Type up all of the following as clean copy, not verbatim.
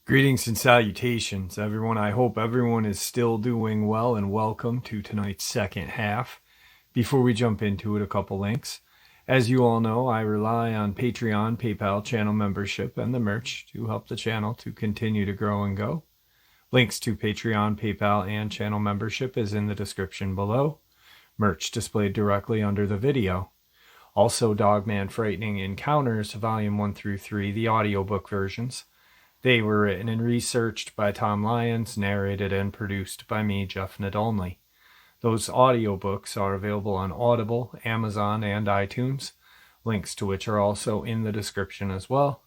Greetings and salutations, everyone. I hope everyone is still doing well, and welcome to tonight's second half. Before we jump into it, a couple links. As you all know, I rely on Patreon, PayPal, channel membership, and the merch to help the channel to continue to grow and go. Links to Patreon, PayPal, and channel membership is in the description below. Merch displayed directly under the video. Also, Dogman Frightening Encounters, Volume 1 through 3, the audiobook versions. They were written and researched by Tom Lyons, narrated and produced by me, Jeff Nadolny. Those audiobooks are available on Audible, Amazon, and iTunes, links to which are also in the description as well.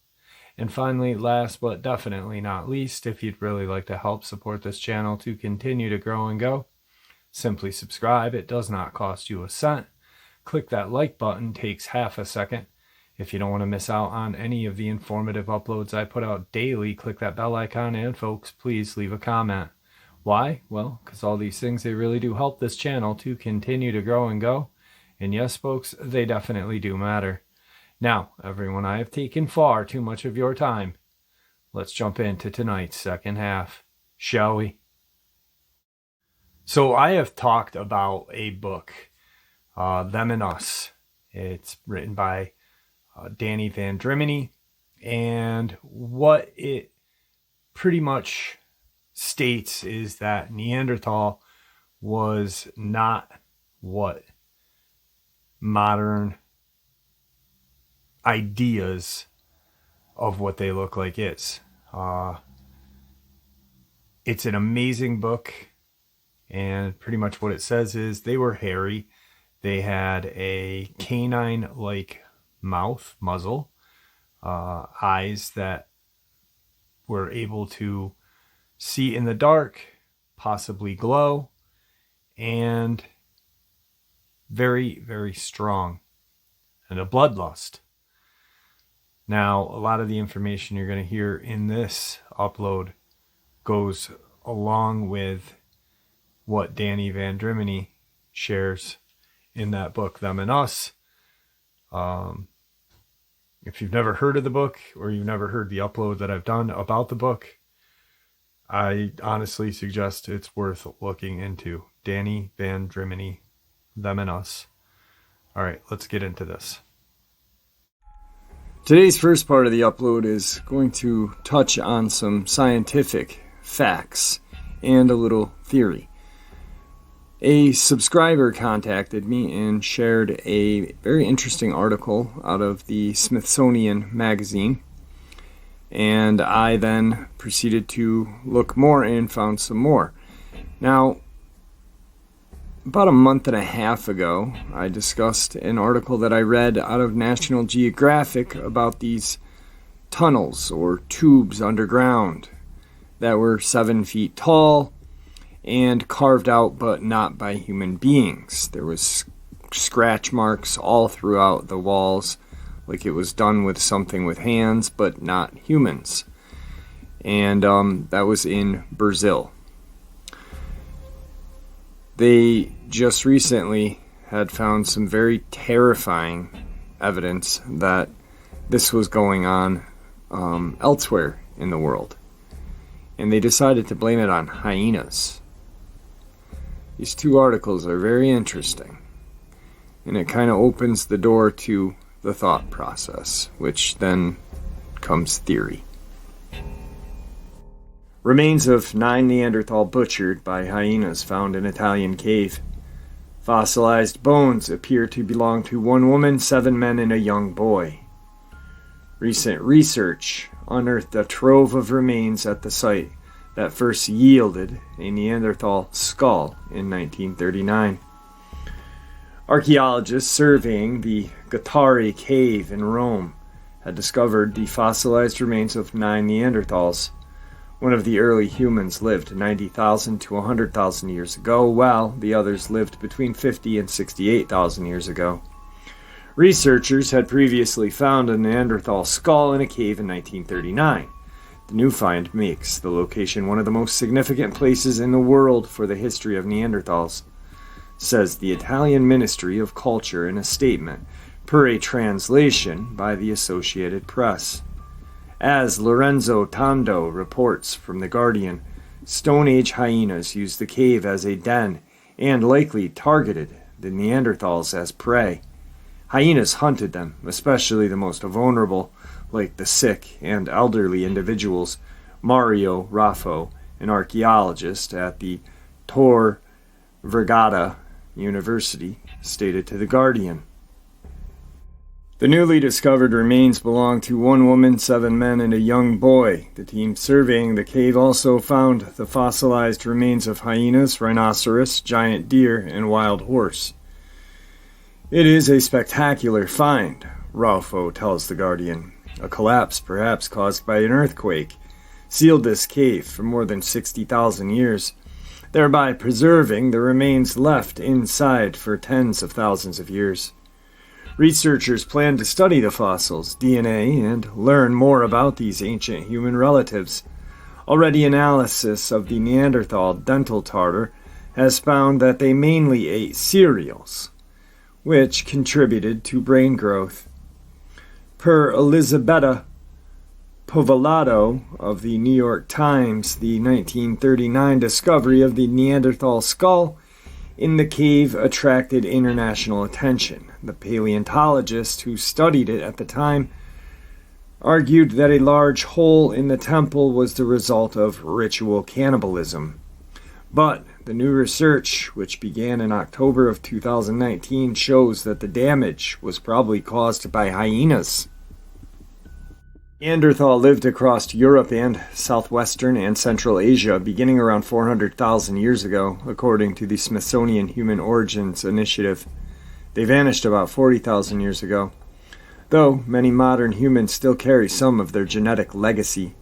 And finally, last but definitely not least, if you'd really like to help support this channel to continue to grow and go, simply subscribe. It does not cost you a cent. Click that like button, takes half a second. If you don't want to miss out on any of the informative uploads I put out daily, click that bell icon, and folks, please leave a comment. Why? Well, because all these things, they really do help this channel to continue to grow and go. And yes, folks, they definitely do matter. Now, everyone, I have taken far too much of your time. Let's jump into tonight's second half, shall we? So I have talked about a book, Them and Us. It's written by Danny Van Drimeny, and what it pretty much states is that Neanderthal was not what modern ideas of what they look like is. It's an amazing book, and pretty much what it says is they were hairy. They had a canine-like muzzle, eyes that were able to see in the dark, possibly glow, and very, very strong, and a bloodlust. Now, a lot of the information you're going to hear in this upload goes along with what Danny Van Drimeny shares in that book, Them and Us. If you've never heard of the book, or you've never heard the upload that I've done about the book, I honestly suggest it's worth looking into. Danny Van Drimeny, Them and Us. All right, let's get into this. Today's first part of the upload is going to touch on some scientific facts and a little theory. A subscriber contacted me and shared a very interesting article out of the Smithsonian magazine, and I then proceeded to look more and found some more. Now, about a month and a half ago, I discussed an article that I read out of National Geographic about these tunnels or tubes underground that were 7 feet tall and carved out but not by human beings. There was scratch marks all throughout the walls, like it was done with something with hands but not humans. And that was in Brazil. They just recently had found some very terrifying evidence that this was going on elsewhere in the world. And they decided to blame it on hyenas. These two articles are very interesting, and it kind of opens the door to the thought process, which then comes theory. Remains of 9 Neanderthal butchered by hyenas found in Italian cave. Fossilized bones appear to belong to 1 woman, 7 men, and a young boy. Recent research unearthed a trove of remains at the site that first yielded a Neanderthal skull in 1939. Archaeologists surveying the Guattari cave in Rome had discovered the fossilized remains of 9 Neanderthals. One of the early humans lived 90,000 to 100,000 years ago, while the others lived between 50 and 68,000 years ago. Researchers had previously found a Neanderthal skull in a cave in 1939. The new find makes the location one of the most significant places in the world for the history of Neanderthals. says the Italian Ministry of Culture in a statement, per a translation by the Associated Press. As Lorenzo Tondo reports from The Guardian, Stone Age hyenas used the cave as a den and likely targeted the Neanderthals as prey. Hyenas hunted them, especially the most vulnerable, like the sick and elderly individuals. Mario Raffo, an archaeologist at the Tor Vergata University, stated to The Guardian. The newly discovered remains belong to one woman, 7 men, and a young boy. The team surveying the cave also found the fossilized remains of hyenas, rhinoceros, giant deer, and wild horse. It is a spectacular find, Raffo tells The Guardian. A collapse, perhaps caused by an earthquake, sealed this cave for more than 60,000 years, thereby preserving the remains left inside for tens of thousands of years. Researchers plan to study the fossils, DNA, and learn more about these ancient human relatives. Already analysis of the Neanderthal dental tartar has found that they mainly ate cereals, which contributed to brain growth. Per Elisabetta Povolado of the New York Times, the 1939 discovery of the Neanderthal skull in the cave attracted international attention. The paleontologist who studied it at the time argued that a large hole in the temple was the result of ritual cannibalism. But the new research, which began in October of 2019, shows that the damage was probably caused by hyenas. Neanderthal lived across Europe and southwestern and central Asia beginning around 400,000 years ago, according to the Smithsonian Human Origins Initiative. They vanished about 40,000 years ago, though many modern humans still carry some of their genetic legacy.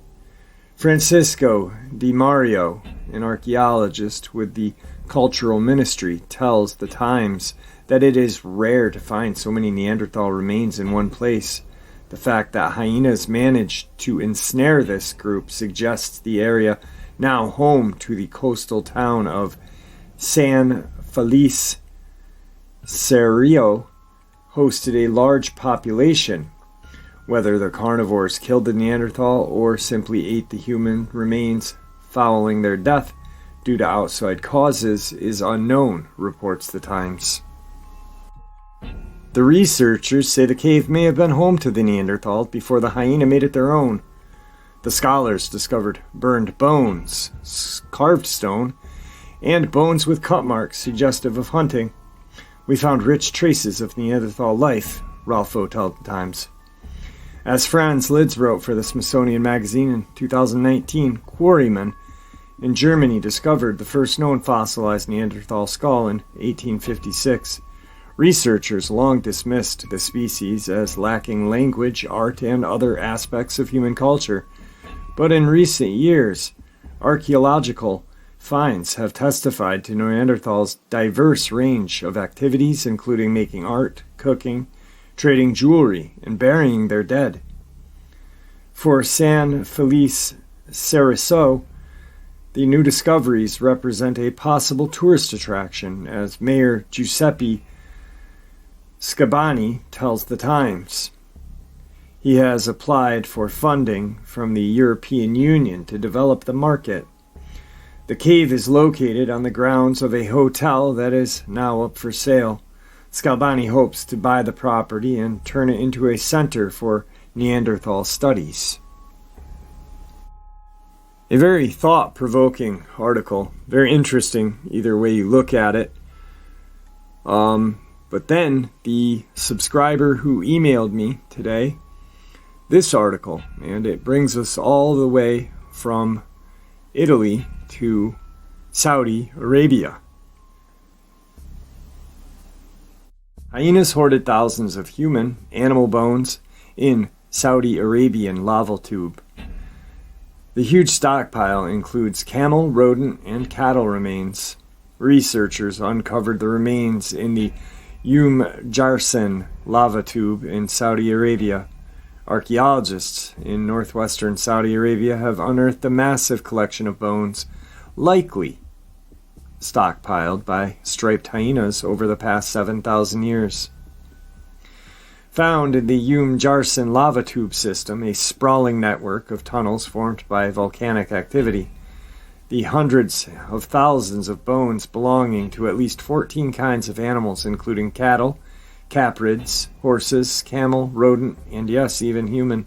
Francisco Di Mario, an archaeologist with the Cultural Ministry, tells The Times that it is rare to find so many Neanderthal remains in one place. The fact that hyenas managed to ensnare this group suggests the area, now home to the coastal town of San Felice Serio, hosted a large population. Whether the carnivores killed the Neanderthal or simply ate the human remains following their death due to outside causes is unknown, reports The Times. The researchers say the cave may have been home to the Neanderthal before the hyena made it their own. The scholars discovered burned bones, carved stone, and bones with cut marks suggestive of hunting. We found rich traces of Neanderthal life, Raffo told The Times. As Franz Lids wrote for the Smithsonian Magazine in 2019, quarrymen in Germany discovered the first known fossilized Neanderthal skull in 1856. Researchers long dismissed the species as lacking language, art, and other aspects of human culture. But in recent years, archaeological finds have testified to Neanderthals' diverse range of activities, including making art, cooking, trading jewelry, and burying their dead. For San Felice Serio, the new discoveries represent a possible tourist attraction, as Mayor Giuseppe Scabani tells The Times. He has applied for funding from the European Union to develop the market. The cave is located on the grounds of a hotel that is now up for sale. Scalbani hopes to buy the property and turn it into a center for Neanderthal studies. A very thought-provoking article, very interesting either way you look at it. But then the subscriber who emailed me today this article, and it brings us all the way from Italy to Saudi Arabia. Hyenas hoarded thousands of human animal bones in Saudi Arabian lava tube. The huge stockpile includes camel, rodent, and cattle remains. Researchers uncovered the remains in the Jarsin lava tube in Saudi Arabia. Archaeologists in northwestern Saudi Arabia have unearthed a massive collection of bones, likely stockpiled by striped hyenas over the past 7,000 years. Found in the Jarsen lava tube system, a sprawling network of tunnels formed by volcanic activity, the hundreds of thousands of bones belonging to at least 14 kinds of animals, including cattle, caprids, horses, camel, rodent, and yes, even human.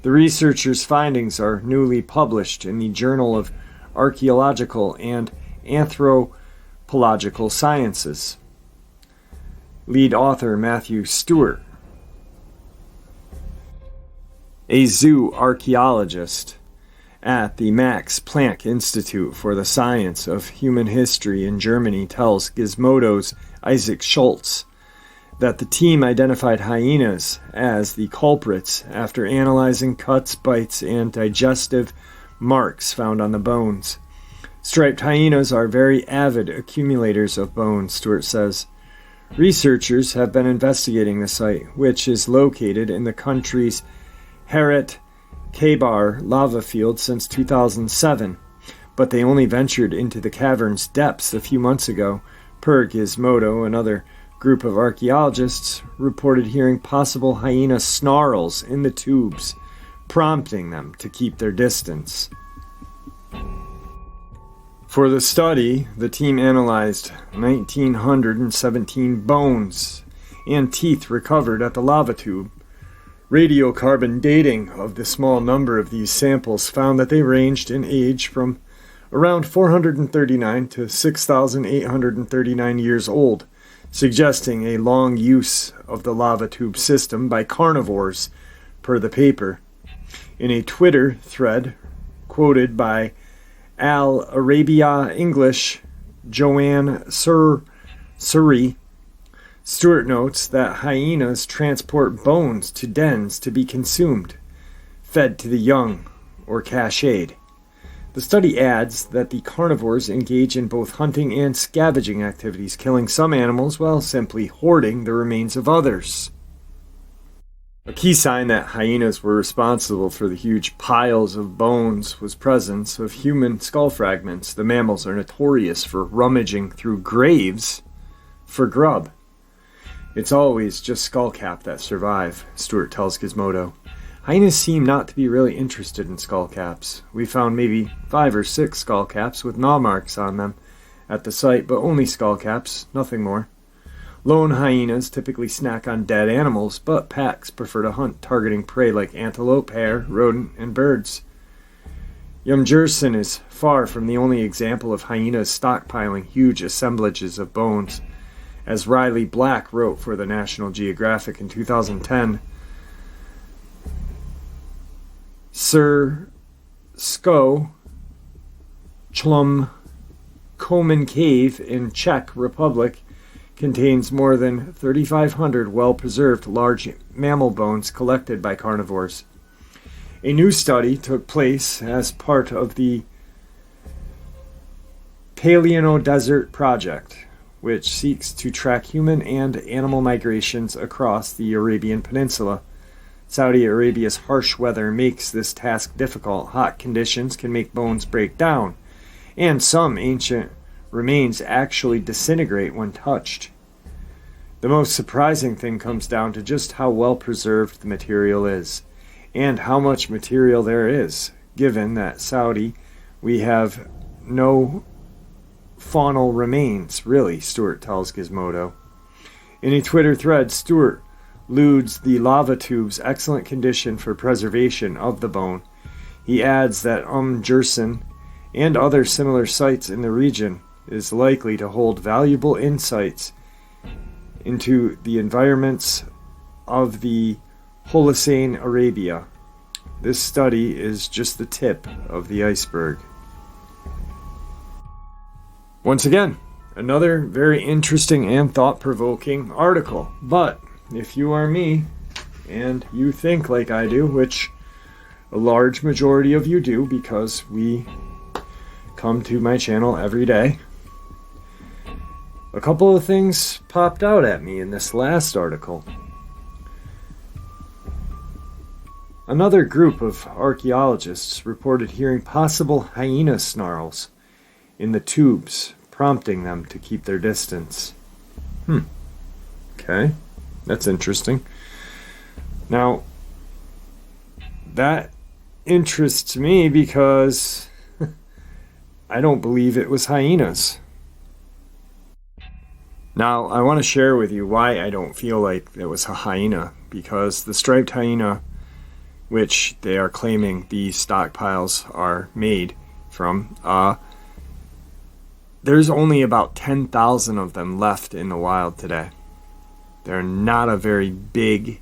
The researchers' findings are newly published in the Journal of Archaeological and Anthropological Sciences. Lead author Matthew Stewart, a zoo archaeologist at the Max Planck Institute for the Science of Human History in Germany, tells Gizmodo's Isaac Schultz that the team identified hyenas as the culprits after analyzing cuts, bites, and digestive marks found on the bones. Striped hyenas are very avid accumulators of bones, Stewart says. Researchers have been investigating the site, which is located in the country's Heret Kabar lava field since 2007, but they only ventured into the cavern's depths a few months ago. Per Gizmodo, another group of archaeologists reported hearing possible hyena snarls in the tubes, prompting them to keep their distance. For the study, the team analyzed 1,917 bones and teeth recovered at the lava tube. Radiocarbon dating of the small number of these samples found that they ranged in age from around 439 to 6,839 years old, suggesting a long use of the lava tube system by carnivores, per the paper. In a Twitter thread quoted by Al Arabia English Joanne Surrey, Stewart notes that hyenas transport bones to dens to be consumed, fed to the young, or cached. The study adds that the carnivores engage in both hunting and scavenging activities, killing some animals while simply hoarding the remains of others. A key sign that hyenas were responsible for the huge piles of bones was presence of human skull fragments. The mammals are notorious for rummaging through graves for grub. It's always just skullcap that survive, Stewart tells Gizmodo. Hyenas seem not to be really interested in skullcaps. We found maybe 5 or 6 skullcaps with gnaw marks on them at the site, but only skullcaps, nothing more. Lone hyenas typically snack on dead animals, but packs prefer to hunt, targeting prey like antelope, hare, rodent, and birds. Jarsen is far from the only example of hyenas stockpiling huge assemblages of bones. As Riley Black wrote for the National Geographic in 2010, Sir Sko Chlum Komen Cave in Czech Republic contains more than 3,500 well-preserved large mammal bones collected by carnivores. A new study took place as part of the Paleino Desert Project, which seeks to track human and animal migrations across the Arabian Peninsula. Saudi Arabia's harsh weather makes this task difficult. Hot conditions can make bones break down, and some ancient remains actually disintegrate when touched. The most surprising thing comes down to just how well preserved the material is, and how much material there is, given that Saudi, we have no faunal remains, really, Stewart tells Gizmodo. In a Twitter thread, Stewart lauds the lava tube's excellent condition for preservation of the bone. He adds that Jarsen and other similar sites in the region is likely to hold valuable insights into the environments of the Holocene Arabia. This study is just the tip of the iceberg. Once again, another very interesting and thought-provoking article. But if you are me, and you think like I do, which a large majority of you do because we come to my channel every day, a couple of things popped out at me in this last article. Another group of archaeologists reported hearing possible hyena snarls in the tubes, prompting them to keep their distance. Okay, that's interesting. Now, that interests me because I don't believe it was hyenas. Now, I want to share with you why I don't feel like it was a hyena, because the striped hyena, which they are claiming these stockpiles are made from, there's only about 10,000 of them left in the wild today. They're not a very big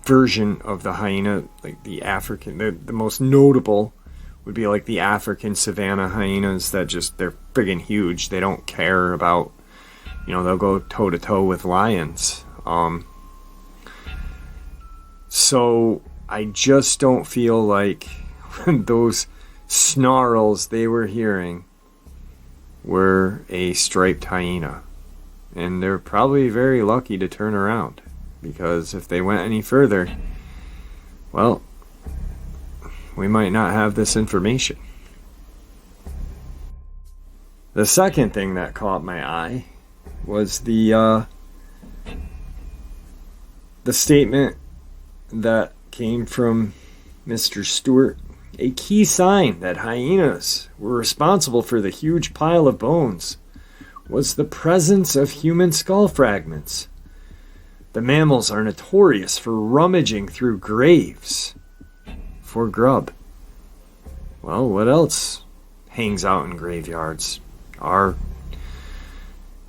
version of the hyena, like the African. The most notable would be like the African savanna hyenas that they're friggin' huge. They don't care about, they'll go toe to toe with lions. So I just don't feel like those snarls they were hearing were a striped hyena. And they're probably very lucky to turn around, because if they went any further, well, we might not have this information. The second thing that caught my eye was the statement that came from Mr. Stewart. A key sign that hyenas were responsible for the huge pile of bones was the presence of human skull fragments. The mammals are notorious for rummaging through graves for grub. Well, what else hangs out in graveyards? Our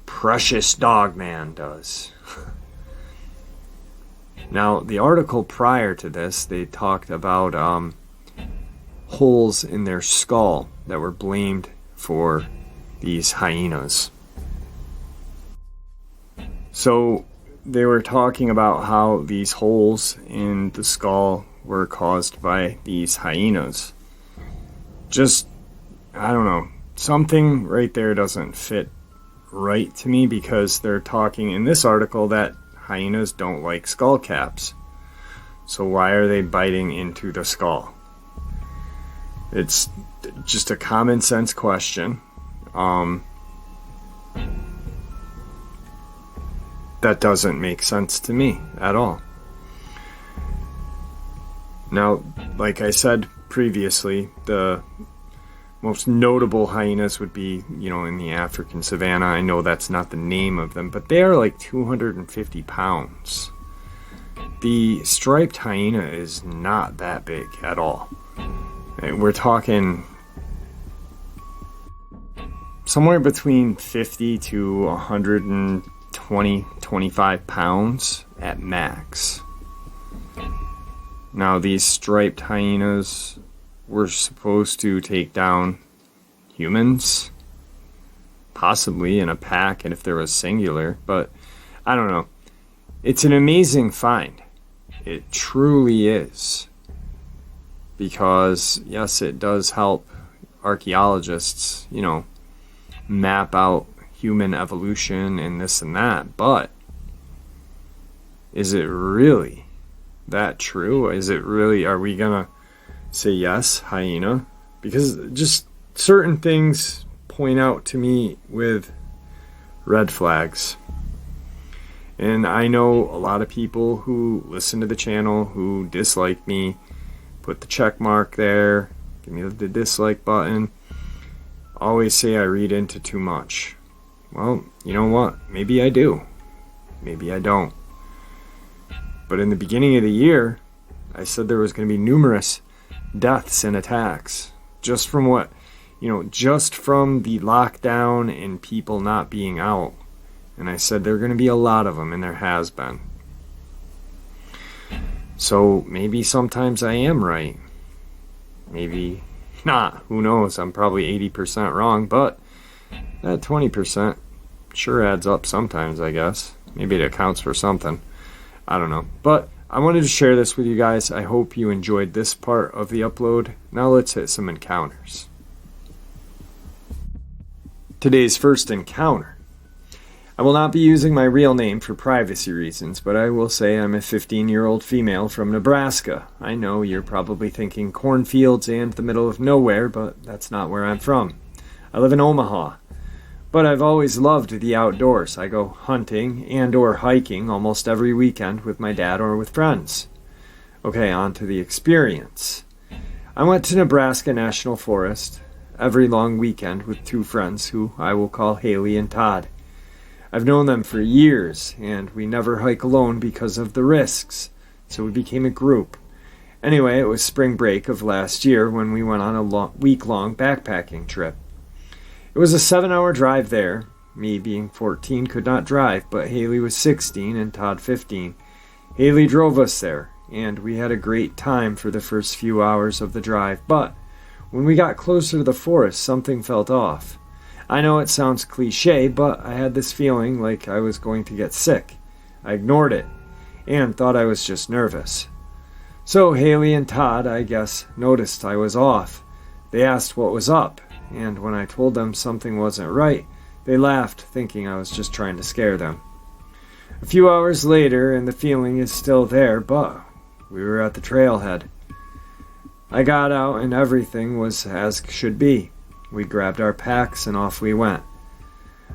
precious Dogman does. Now, the article prior to this, they talked about holes in their skull that were blamed for these hyenas. So they were talking about how these holes in the skull were caused by these hyenas. I don't know, something right there doesn't fit right to me, because they're talking in this article that hyenas don't like skull caps. So why are they biting into the skull? It's just a common sense question. That doesn't make sense to me at all. Now, like I said previously, the most notable hyenas would be, in the African savanna. I know that's not the name of them, but they are like 250 pounds. The striped hyena is not that big at all. We're talking somewhere between 50 to 125 pounds at max. Now, these striped hyenas were supposed to take down humans, possibly in a pack, and if there was singular, but I don't know. It's an amazing find. It truly is. Because, yes, it does help archaeologists, map out human evolution and this and that, but is it really that true? Is it really, are we gonna say yes, hyena? Because just certain things point out to me with red flags. And I know a lot of people who listen to the channel who dislike me. Put the check mark there, give me the dislike button, always say I read into too much. Well, you know what? Maybe I do. Maybe I don't. But in the beginning of the year, I said there was going to be numerous deaths and attacks. Just from just from the lockdown and people not being out. And I said there are going to be a lot of them, and there has been. So maybe sometimes I am right. Maybe not. Who knows? I'm probably 80% wrong, but that 20% sure adds up sometimes, I guess. Maybe it accounts for something. I don't know. But I wanted to share this with you guys. I hope you enjoyed this part of the upload. Now let's hit some encounters. Today's first encounter. I will not be using my real name for privacy reasons, but I will say I'm a 15-year-old female from Nebraska. I know you're probably thinking cornfields and the middle of nowhere, but that's not where I'm from. I live in Omaha. But I've always loved the outdoors. I go hunting and or hiking almost every weekend with my dad or with friends. Okay, on to the experience. I went to Nebraska National Forest every long weekend with two friends who I will call Haley and Todd. I've known them for years, and we never hike alone because of the risks, so we became a group. Anyway, it was spring break of last year when we went on a week-long backpacking trip. It was a 7-hour drive there. Me, being 14, could not drive, but Haley was 16 and Todd 15. Haley drove us there, and we had a great time for the first few hours of the drive, but when we got closer to the forest, something felt off. I know it sounds cliche, but I had this feeling like I was going to get sick. I ignored it, and thought I was just nervous. So Haley and Todd, I guess, noticed I was off. They asked what was up, and when I told them something wasn't right, they laughed, thinking I was just trying to scare them. A few hours later, and the feeling is still there, but we were at the trailhead. I got out, and everything was as should be. We grabbed our packs, and off we went.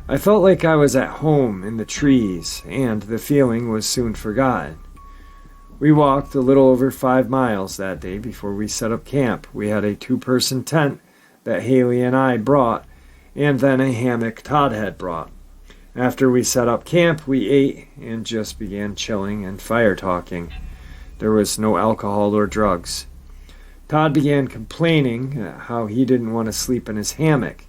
I felt like I was at home in the trees, and the feeling was soon forgotten. We walked a little over 5 miles that day before we set up camp. We had a 2-person tent that Haley and I brought, and then a hammock Todd had brought. After we set up camp, we ate and just began chilling and fire talking. There was no alcohol or drugs. Todd began complaining how he didn't want to sleep in his hammock.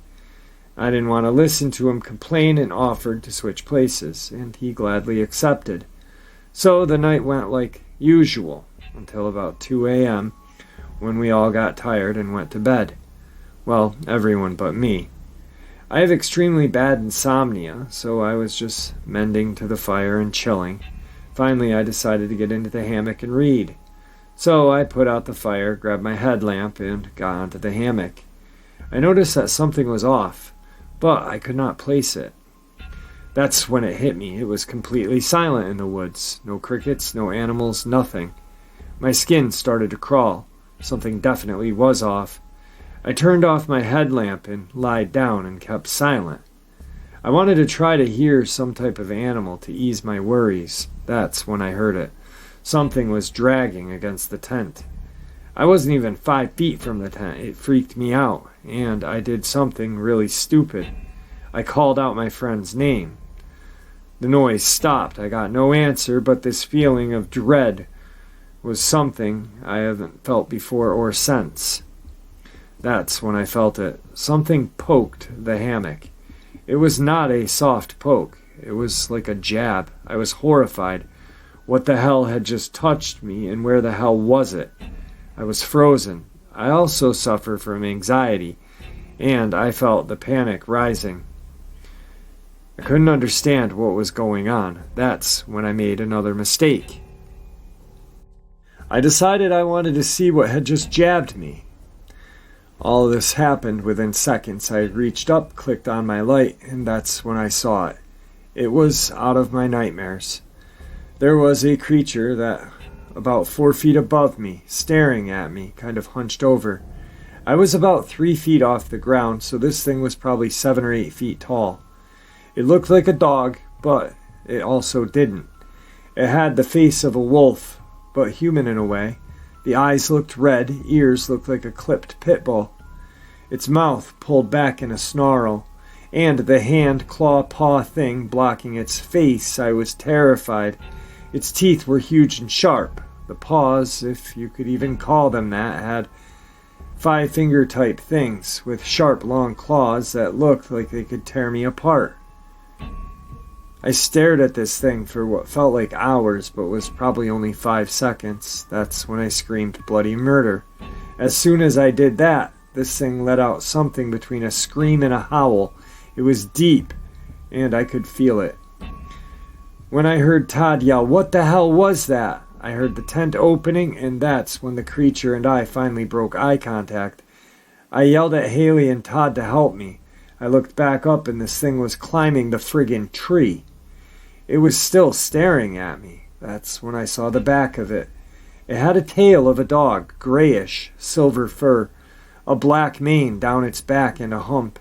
I didn't want to listen to him complain and offered to switch places, and he gladly accepted. So the night went like usual until about 2 a.m. when we all got tired and went to bed. Well, everyone but me. I have extremely bad insomnia, so I was just mending to the fire and chilling. Finally, I decided to get into the hammock and read. So I put out the fire, grabbed my headlamp, and got onto the hammock. I noticed that something was off, but I could not place it. That's when it hit me. It was completely silent in the woods. No crickets, no animals, nothing. My skin started to crawl. Something definitely was off. I turned off my headlamp and lied down and kept silent. I wanted to try to hear some type of animal to ease my worries. That's when I heard it. Something was dragging against the tent. I wasn't even 5 feet from the tent. It freaked me out, and I did something really stupid. I called out my friend's name. The noise stopped. I got no answer, but this feeling of dread was something I haven't felt before or since. That's when I felt it. Something poked the hammock. It was not a soft poke. It was like a jab. I was horrified. What the hell had just touched me, and where the hell was it? I was frozen. I also suffer from anxiety, and I felt the panic rising. I couldn't understand what was going on. That's when I made another mistake. I decided I wanted to see what had just jabbed me. All of this happened within seconds. I reached up, clicked on my light, and that's when I saw it. It was out of my nightmares. There was a creature that about 4 feet above me, staring at me, kind of hunched over. I was about 3 feet off the ground, so this thing was probably 7 or 8 feet tall. It looked like a dog, but it also didn't. It had the face of a wolf, but human in a way. The eyes looked red, ears looked like a clipped pit bull. Its mouth pulled back in a snarl, and the hand, claw, paw thing blocking its face. I was terrified. Its teeth were huge and sharp. The paws, if you could even call them that, had 5-finger type things with sharp long claws that looked like they could tear me apart. I stared at this thing for what felt like hours, but was probably only 5 seconds. That's when I screamed bloody murder. As soon as I did that, this thing let out something between a scream and a howl. It was deep, and I could feel it. When I heard Todd yell, "What the hell was that?" I heard the tent opening, and that's when the creature and I finally broke eye contact. I yelled at Haley and Todd to help me. I looked back up, and this thing was climbing the friggin' tree. It was still staring at me. That's when I saw the back of it. It had a tail of a dog, grayish, silver fur, a black mane down its back and a hump.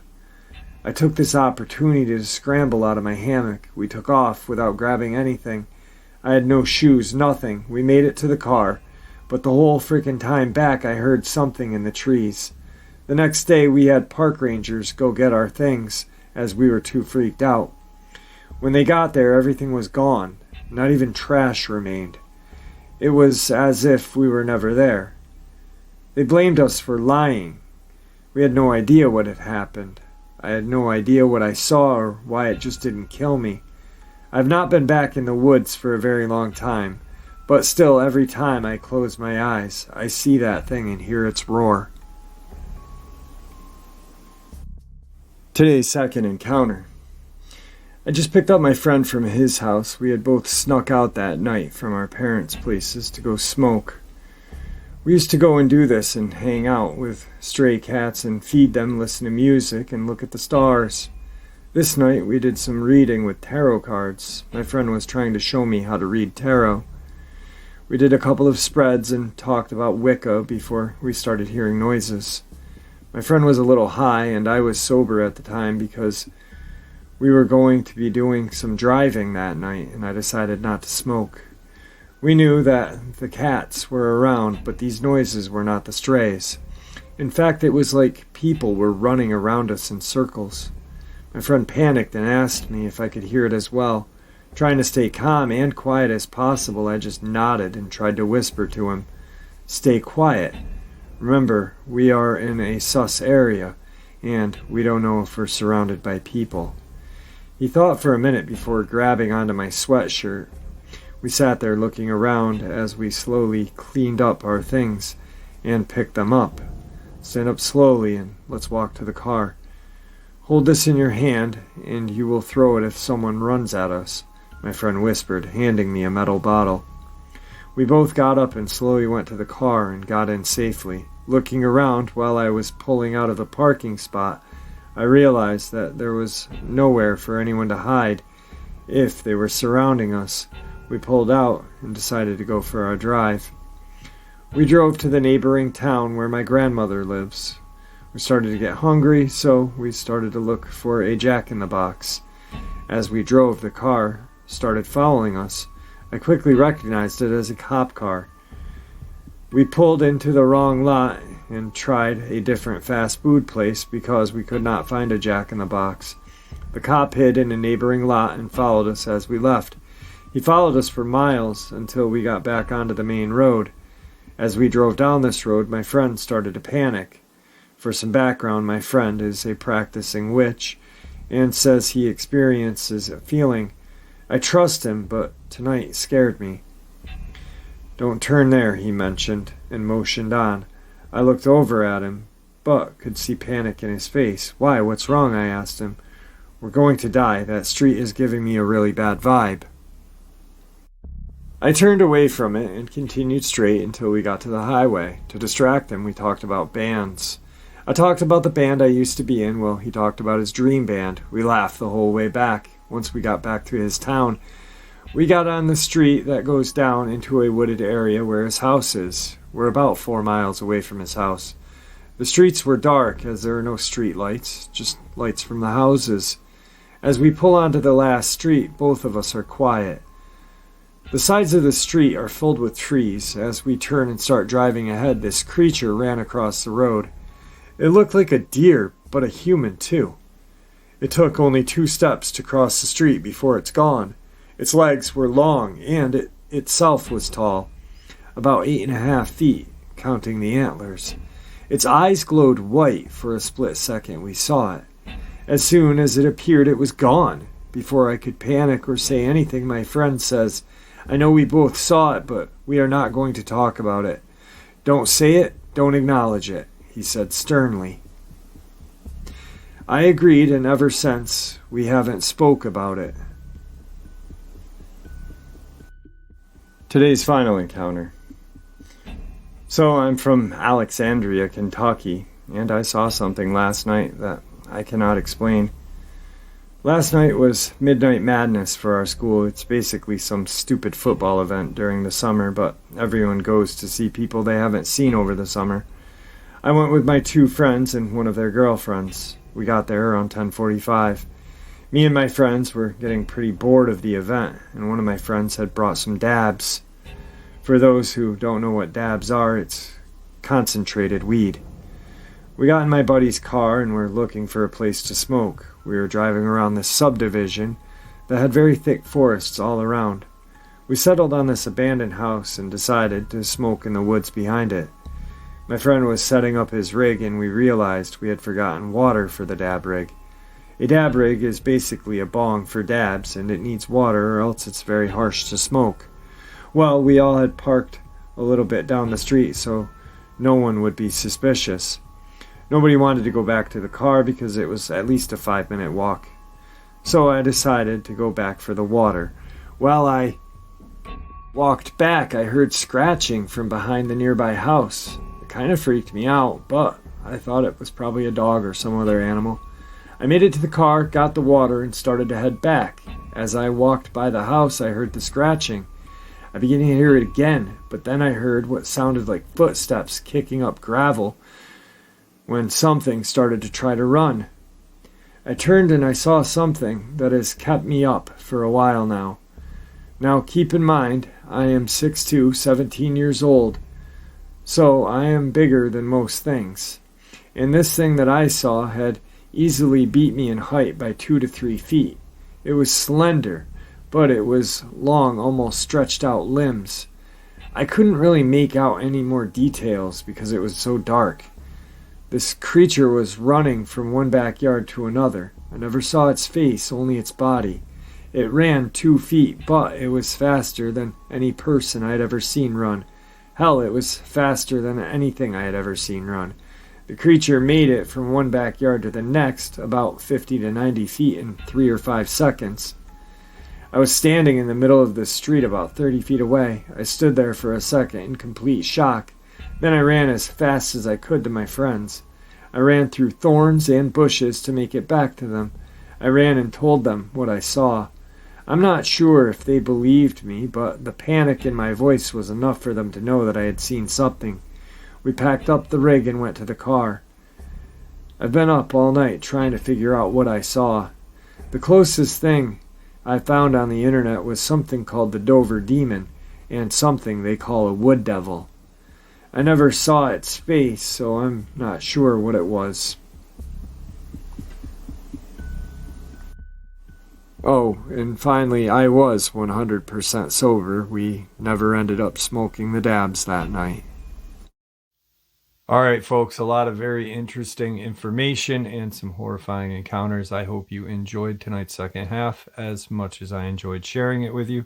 I took this opportunity to scramble out of my hammock. We took off without grabbing anything. I had no shoes, nothing. We made it to the car, but the whole freaking time back I heard something in the trees. The next day we had park rangers go get our things, as we were too freaked out. When they got there, everything was gone. Not even trash remained. It was as if we were never there. They blamed us for lying. We had no idea what had happened. I had no idea what I saw or why it just didn't kill me. I've not been back in the woods for a very long time, but still every time I close my eyes, I see that thing and hear its roar. Today's second encounter. I just picked up my friend from his house. We had both snuck out that night from our parents' places to go smoke. We used to go and do this and hang out with stray cats and feed them, listen to music, and look at the stars. This night we did some reading with tarot cards. My friend was trying to show me how to read tarot. We did a couple of spreads and talked about Wicca before we started hearing noises. My friend was a little high and I was sober at the time because we were going to be doing some driving that night and I decided not to smoke. We knew that the cats were around, but these noises were not the strays. In fact, it was like people were running around us in circles. My friend panicked and asked me if I could hear it as well. Trying to stay calm and quiet as possible, I just nodded and tried to whisper to him, "Stay quiet. Remember, we are in a sus area, and we don't know if we're surrounded by people." He thought for a minute before grabbing onto my sweatshirt. We sat there looking around as we slowly cleaned up our things and picked them up. "Stand up slowly and let's walk to the car. Hold this in your hand and you will throw it if someone runs at us," my friend whispered, handing me a metal bottle. We both got up and slowly went to the car and got in safely. Looking around while I was pulling out of the parking spot, I realized that there was nowhere for anyone to hide if they were surrounding us. We pulled out and decided to go for our drive. We drove to the neighboring town where my grandmother lives. We started to get hungry, so we started to look for a Jack-in-the-Box. As we drove, the car started following us. I quickly recognized it as a cop car. We pulled into the wrong lot and tried a different fast food place because we could not find a Jack-in-the-Box. The cop hid in a neighboring lot and followed us as we left. He followed us for miles until we got back onto the main road. As we drove down this road, my friend started to panic. For some background, my friend is a practicing witch and says he experiences a feeling. I trust him, but tonight scared me. "Don't turn there," he mentioned, and motioned on. I looked over at him, but could see panic in his face. "Why, what's wrong?" I asked him. "We're going to die. That street is giving me a really bad vibe." I turned away from it and continued straight until we got to the highway. To distract him, we talked about bands. I talked about the band I used to be in, while he talked about his dream band. We laughed the whole way back. Once we got back to his town, we got on the street that goes down into a wooded area where his house is. We're about 4 miles away from his house. The streets were dark as there are no street lights, just lights from the houses. As we pull onto the last street, both of us are quiet. The sides of the street are filled with trees. As we turn and start driving ahead, this creature ran across the road. It looked like a deer, but a human too. It took only 2 steps to cross the street before it's gone. Its legs were long, and it itself was tall, about 8.5 feet, counting the antlers. Its eyes glowed white for a split second. We saw it. As soon as it appeared, it was gone. Before I could panic or say anything, my friend says, "I know we both saw it, but we are not going to talk about it. Don't say it, don't acknowledge it," he said sternly. I agreed, and ever since, we haven't spoke about it. Today's final encounter. So I'm from Alexandria, Kentucky, and I saw something last night that I cannot explain. Last night was Midnight Madness for our school. It's basically some stupid football event during the summer, but everyone goes to see people they haven't seen over the summer. I went with my 2 friends and one of their girlfriends. We got there around 10:45. Me and my friends were getting pretty bored of the event, and one of my friends had brought some dabs. For those who don't know what dabs are, it's concentrated weed. We got in my buddy's car and were looking for a place to smoke. We were driving around this subdivision that had very thick forests all around. We settled on this abandoned house and decided to smoke in the woods behind it. My friend was setting up his rig and we realized we had forgotten water for the dab rig. A dab rig is basically a bong for dabs, and it needs water or else it's very harsh to smoke. Well, we all had parked a little bit down the street so no one would be suspicious. Nobody wanted to go back to the car because it was at least a 5-minute walk. So I decided to go back for the water. While I walked back, I heard scratching from behind the nearby house. It kind of freaked me out, but I thought it was probably a dog or some other animal. I made it to the car, got the water, and started to head back. As I walked by the house, I heard the scratching. I began to hear it again, but then I heard what sounded like footsteps kicking up gravel when something started to try to run. I turned and I saw something that has kept me up for a while now. Now keep in mind, I am 6'2", 17 years old, so I am bigger than most things. And this thing that I saw had easily beat me in height by 2 to 3 feet. It was slender, but it was long, almost stretched out limbs. I couldn't really make out any more details because it was so dark. This creature was running from one backyard to another. I never saw its face, only its body. It ran 2 feet, but it was faster than any person I had ever seen run. Hell, it was faster than anything I had ever seen run. The creature made it from one backyard to the next, about 50 to 90 feet in 3 or 5 seconds. I was standing in the middle of the street about 30 feet away. I stood there for a second in complete shock. Then I ran as fast as I could to my friends. I ran through thorns and bushes to make it back to them. I ran and told them what I saw. I'm not sure if they believed me, but the panic in my voice was enough for them to know that I had seen something. We packed up the rig and went to the car. I've been up all night trying to figure out what I saw. The closest thing I found on the internet was something called the Dover Demon and something they call a wood devil. I never saw its face, so I'm not sure what it was. Oh, and finally, I was 100% sober. We never ended up smoking the dabs that night. All right, folks, a lot of very interesting information and some horrifying encounters. I hope you enjoyed tonight's second half as much as I enjoyed sharing it with you.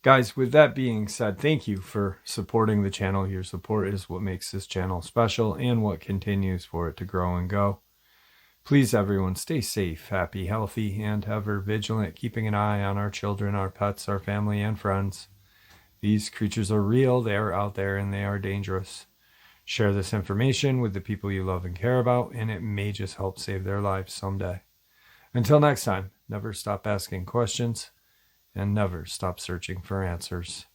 Guys, with that being said, thank you for supporting the channel. Your support is what makes this channel special and what continues for it to grow and go. Please, everyone, stay safe, happy, healthy, and ever vigilant, keeping an eye on our children, our pets, our family, and friends. These creatures are real, they are out there, and they are dangerous. Share this information with the people you love and care about, and it may just help save their lives someday. Until next time, never stop asking questions and never stop searching for answers.